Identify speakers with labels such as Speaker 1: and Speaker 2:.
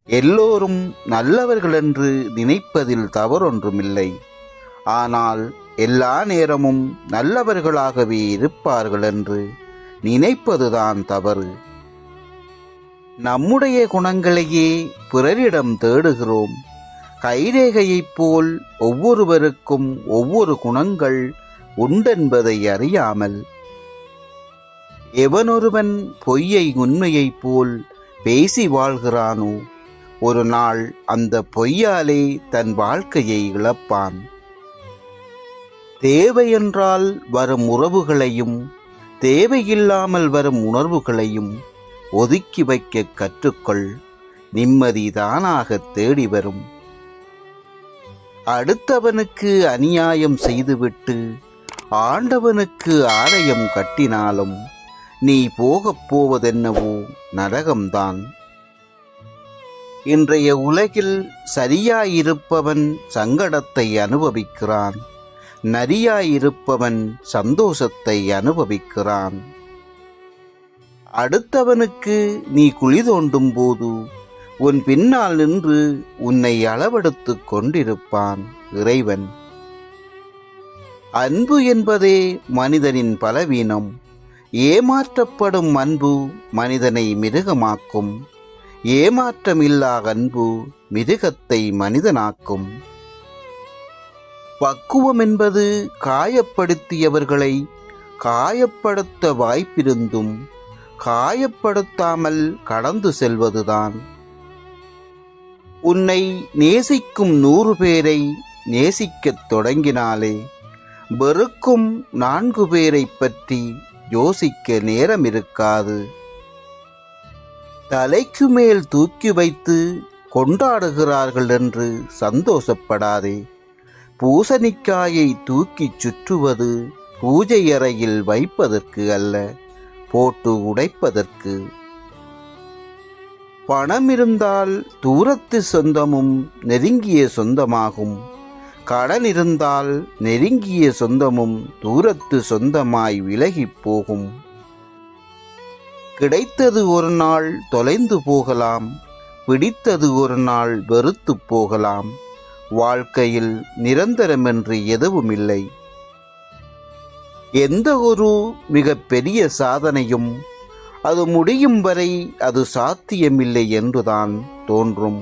Speaker 1: எல்லோரும் நல்லவர்கள் என்று நினைப்பதில் தவறொன்றுமில்லை. ஆனால் எல்லா நேரமும் நல்லவர்களாகவே இருப்பார்கள் என்று நினைப்பதுதான் தவறு. நம்முடைய குணங்களையே பிறரிடம் தேடுகிறோம். கைரேகையைப் போல் ஒவ்வொருவருக்கும் ஒவ்வொரு குணங்கள் உண்டென்பதை அறியாமல். எவனொருவன் பொய்யை உண்மையைப் போல் பேசி வாழ்கிறானோ ஒரு நாள் அந்த பொய்யாலே தன் வாழ்க்கையை இழப்பான். தேவையென்றால் வரும் உறவுகளையும் தேவையில்லாமல் வரும் உணர்வுகளையும் ஒதுக்கி வைக்க கற்றுக்கொள். நிம்மதி தானாக தேடி வரும். அடுத்தவனுக்கு அநியாயம் செய்துவிட்டு ஆண்டவனுக்கு ஆலயம் கட்டினாலும் நீ போகப் போவதென்னவோ நரகம்தான். இன்றைய உலகில் சரியாயிருப்பவன் சங்கடத்தை அனுபவிக்கிறான், நரியாயிருப்பவன் சந்தோஷத்தை அனுபவிக்கிறான். அடுத்தவனுக்கு நீ குழி தோண்டும் போது உன் பின்னால் நின்று உன்னை அளவெடுத்து கொண்டிருப்பான் இறைவன். அன்பு என்பதே மனிதனின் பலவீனம். ஏமாற்றப்படும் அன்பு மனிதனை மிருகமாக்கும். ஏமாற்றமில்லா அன்பு மிருகத்தை மனிதனாக்கும். பக்குவம் என்பது காயப்படுத்தியவர்களை காயப்படுத்த வாய்ப்பிருந்தும் காயப்படுத்தாமல் கடந்து செல்வதுதான். உன்னை நேசிக்கும் 100 பேரை நேசிக்கத் தொடங்கினாலே வெறுக்கும் 4 பேரை பற்றி யோசிக்க நேரம் இருக்காது. தலைக்கு மேல் தூக்கி வைத்து கொண்டாடுகிறார்கள் என்று சந்தோஷப்படாதே. பூசணிக்காயை தூக்கிச் சுற்றுவது பூஜை அறையில் வைப்பதற்கு அல்ல, போட்டு உடைப்பதற்கு. பணம் இருந்தால் தூரத்து சொந்தமும் நெருங்கிய சொந்தமாகும். கடன் இருந்தால் நெருங்கிய சொந்தமும் தூரத்து சொந்தமாய் விலகிப் போகும். கிடைத்தது ஒரு நாள் தொலைந்து போகலாம், பிடித்தது ஒரு நாள் வெறுத்து போகலாம். வாழ்க்கையில் நிரந்தரமென்று எதுவுமில்லை. எந்த ஒரு மிகப்பெரிய சாதனையும் அது முடியும் வரை அது சாத்தியமில்லை என்றுதான் தோன்றும்.